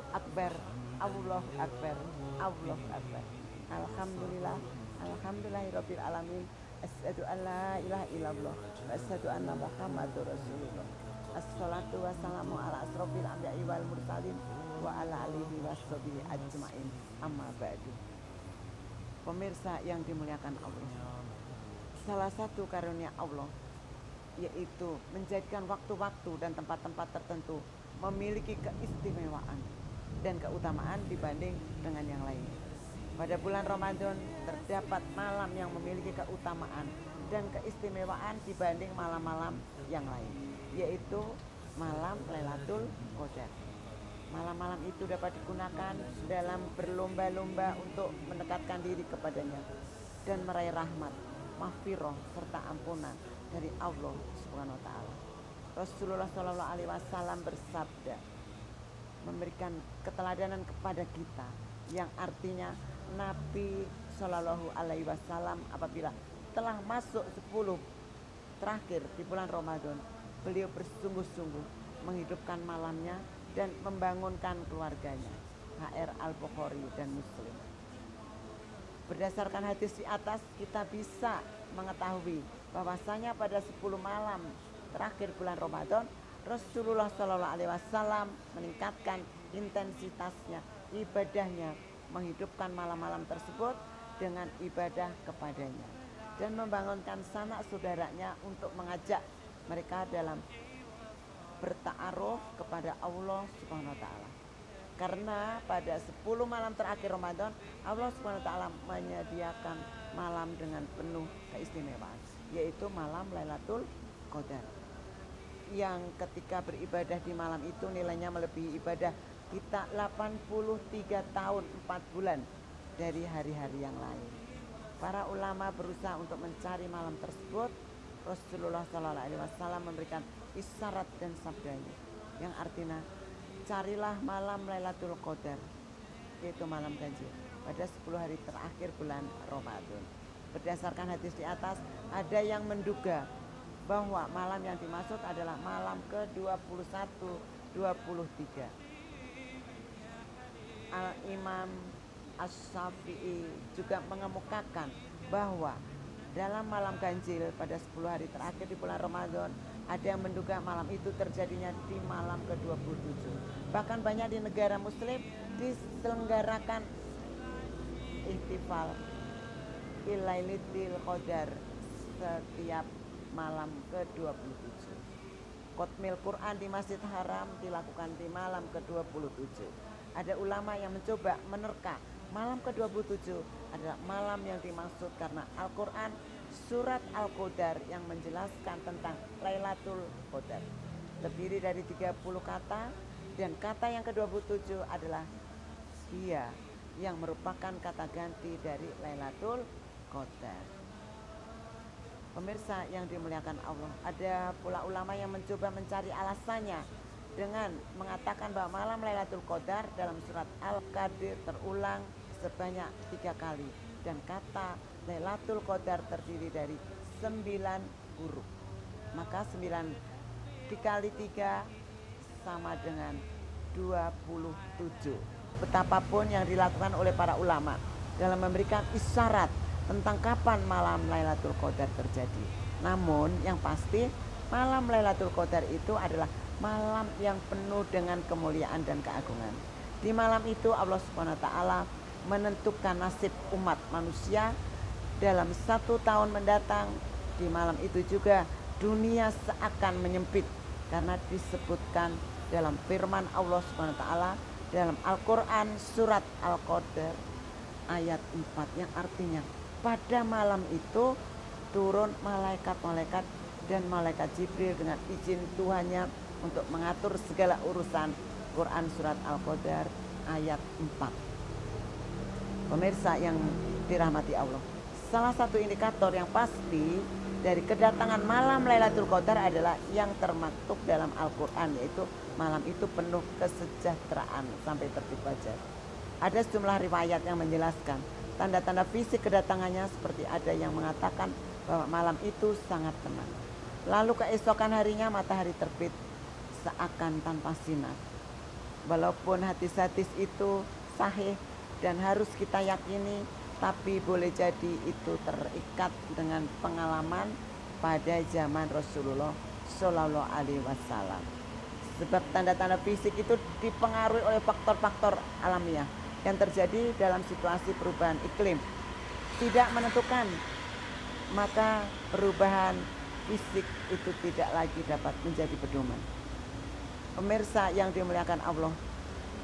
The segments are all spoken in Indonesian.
Allahu Akbar, Allahu Akbar, Allahu Akbar. Alhamdulillah, alhamdulillahirabbil alamin. Asyhadu an la ilaha illallah wa asyhadu anna Muhammadur Rasulullah. Assalatu wassalamu ala asrofil anbiya'i wal mursalin wa ala alihi washabihi ajmain. Amma ba'du. Pemirsa yang dimuliakan Allah, salah satu karunia Allah yaitu menjadikan waktu-waktu dan tempat-tempat tertentu memiliki keistimewaan dan keutamaan dibanding dengan yang lain. Pada bulan Ramadan terdapat malam yang memiliki keutamaan dan keistimewaan dibanding malam-malam yang lain, yaitu malam Lailatul Qadar. Malam-malam itu dapat digunakan dalam berlomba-lomba untuk mendekatkan diri kepadanya dan meraih rahmat, maghfirah serta ampunan dari Allah Subhanahu wa taala. Rasulullah Shallallahu alaihi wasallam bersabda, memberikan keteladanan kepada kita yang artinya Nabi Shallallahu alaihi wasallam apabila telah masuk 10 terakhir di bulan Ramadan, beliau bersungguh-sungguh menghidupkan malamnya dan membangunkan keluarganya. HR Al-Bukhari dan Muslim. Berdasarkan hadis di atas kita bisa mengetahui bahwasanya pada 10 malam terakhir bulan Ramadan Rasulullah Shallallahu alaihi wasallam meningkatkan intensitasnya, ibadahnya, menghidupkan malam-malam tersebut dengan ibadah kepadanya dan membangunkan sanak saudaranya untuk mengajak mereka dalam berta'aruf kepada Allah Subhanahu wa taala. Karena pada 10 malam terakhir Ramadan Allah Subhanahu wa taala menyediakan malam dengan penuh keistimewaan, yaitu malam Lailatul Qadar. Yang ketika beribadah di malam itu nilainya melebihi ibadah kita 83 tahun 4 bulan dari hari-hari yang lain. Para ulama berusaha untuk mencari malam tersebut. Rasulullah Sallallahu Alaihi Wasallam memberikan isyarat dan sabdanya yang artinya carilah malam Lailatul Qadar, yaitu malam ganjil pada 10 hari terakhir bulan Ramadan. Berdasarkan hadis di atas, ada yang menduga bahwa malam yang dimaksud adalah malam ke-21, 23. Al-Imam Asy-Syafi'i juga mengemukakan bahwa dalam malam ganjil pada 10 hari terakhir di bulan Ramadan, ada yang menduga malam itu terjadinya di malam ke-27. Bahkan banyak di negara muslim diselenggarakan ihtifal Lailatul Qadar setiap malam ke-27. Qatmil Quran di Masjid Haram dilakukan di malam ke-27. Ada ulama yang mencoba menerka malam ke-27 adalah malam yang dimaksud karena Al-Quran surat Al-Qadar yang menjelaskan tentang Lailatul Qadar terdiri dari 30 kata, dan kata yang ke-27 adalah dia yang merupakan kata ganti dari Lailatul Qadar. Pemirsa yang dimuliakan Allah, ada pula ulama yang mencoba mencari alasannya dengan mengatakan bahwa malam Lailatul Qadar dalam surat Al-Qadir terulang sebanyak 3 kali dan kata Lailatul Qadar terdiri dari 9 huruf. Maka 9 dikali 3 sama dengan 27. Betapapun yang dilakukan oleh para ulama dalam memberikan isyarat tentang kapan malam Lailatul Qadar terjadi. Namun yang pasti malam Lailatul Qadar itu adalah malam yang penuh dengan kemuliaan dan keagungan. Di malam itu Allah Subhanahu wa taala menentukan nasib umat manusia dalam 1 tahun mendatang. Di malam itu juga dunia seakan menyempit karena disebutkan dalam firman Allah Subhanahu wa taala dalam Al-Quran surat Al-Qadar ayat 4 yang artinya pada malam itu turun malaikat-malaikat dan malaikat Jibril dengan izin Tuhannya untuk mengatur segala urusan. Quran surat Al-Qadar ayat 4. Pemirsa yang dirahmati Allah, salah satu indikator yang pasti dari kedatangan malam Lailatul Qadar adalah yang termaktub dalam Al-Quran, yaitu malam itu penuh kesejahteraan sampai terbit fajar. Ada sejumlah riwayat yang menjelaskan tanda-tanda fisik kedatangannya, seperti ada yang mengatakan bahwa malam itu sangat tenang. Lalu keesokan harinya matahari terbit seakan tanpa sinar. Walaupun hadis-hadis itu sahih dan harus kita yakini, tapi boleh jadi itu terikat dengan pengalaman pada zaman Rasulullah Shallallahu Alaihi Wasallam. Sebab tanda-tanda fisik itu dipengaruhi oleh faktor-faktor alamiah yang terjadi dalam situasi perubahan iklim. Tidak menentukan, maka perubahan fisik itu tidak lagi dapat menjadi pedoman. Pemirsa yang dimuliakan Allah,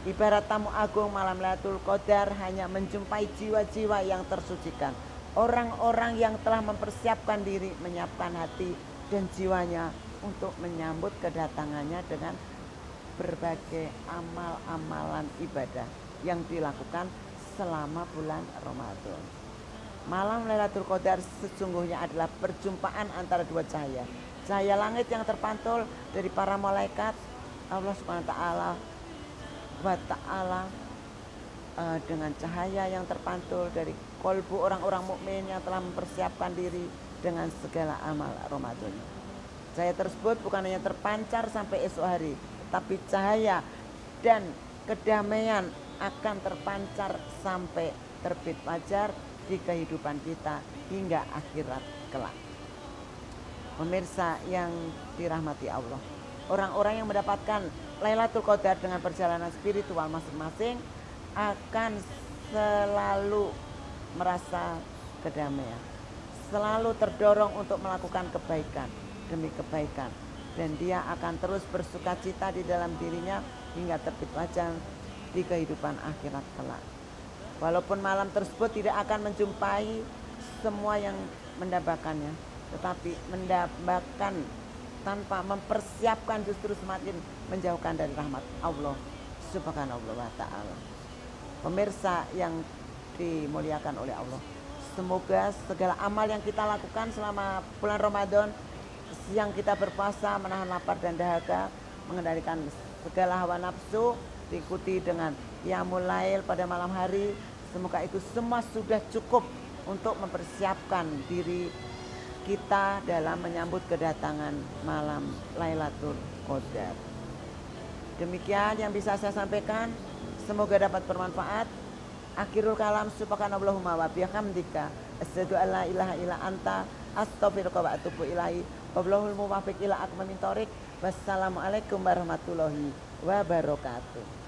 ibarat tamu agung malam Lailatul Qadar hanya menjumpai jiwa-jiwa yang tersucikan. Orang-orang yang telah mempersiapkan diri, menyiapkan hati dan jiwanya untuk menyambut kedatangannya dengan berbagai amal-amalan ibadah yang dilakukan selama bulan Ramadan. Malam Lailatul Qadar sesungguhnya adalah perjumpaan antara dua cahaya. Cahaya langit yang terpantul dari para malaikat Allah Subhanahu wa ta'ala dengan cahaya yang terpantul dari kolbu orang-orang mukmin yang telah mempersiapkan diri dengan segala amal Ramadan. Cahaya tersebut bukan hanya terpancar sampai esok hari, tapi cahaya dan kedamaian akan terpancar sampai terbit fajar di kehidupan kita hingga akhirat kelak. Pemirsa yang dirahmati Allah, orang-orang yang mendapatkan Lailatul Qadar dengan perjalanan spiritual masing-masing akan selalu merasa kedamaian, selalu terdorong untuk melakukan kebaikan demi kebaikan, dan dia akan terus bersukacita di dalam dirinya hingga terbit fajar di kehidupan akhirat kelak. Walaupun malam tersebut tidak akan menjumpai semua yang mendambakannya, tetapi mendambakan tanpa mempersiapkan justru semakin menjauhkan dari rahmat Allah Subhanahu wa ta'ala. Pemirsa yang dimuliakan oleh Allah, semoga segala amal yang kita lakukan selama bulan Ramadan, yang kita berpuasa, menahan lapar dan dahaga, mengendalikan segala hawa nafsu, diikuti dengan qiyamul lail pada malam hari, semoga itu semua sudah cukup untuk mempersiapkan diri kita dalam menyambut kedatangan malam Lailatul Qadar. Demikian yang bisa saya sampaikan, semoga dapat bermanfaat. Akhirul kalam, subhanallahumma wa bihamdika, asyhadu an la ilaha illa anta, astaghfiruka wa atubu ilaihi. Wallahul muwaffiq ila aqwamit thoriq. Wassalamualaikum warahmatullahi wabarakatuh.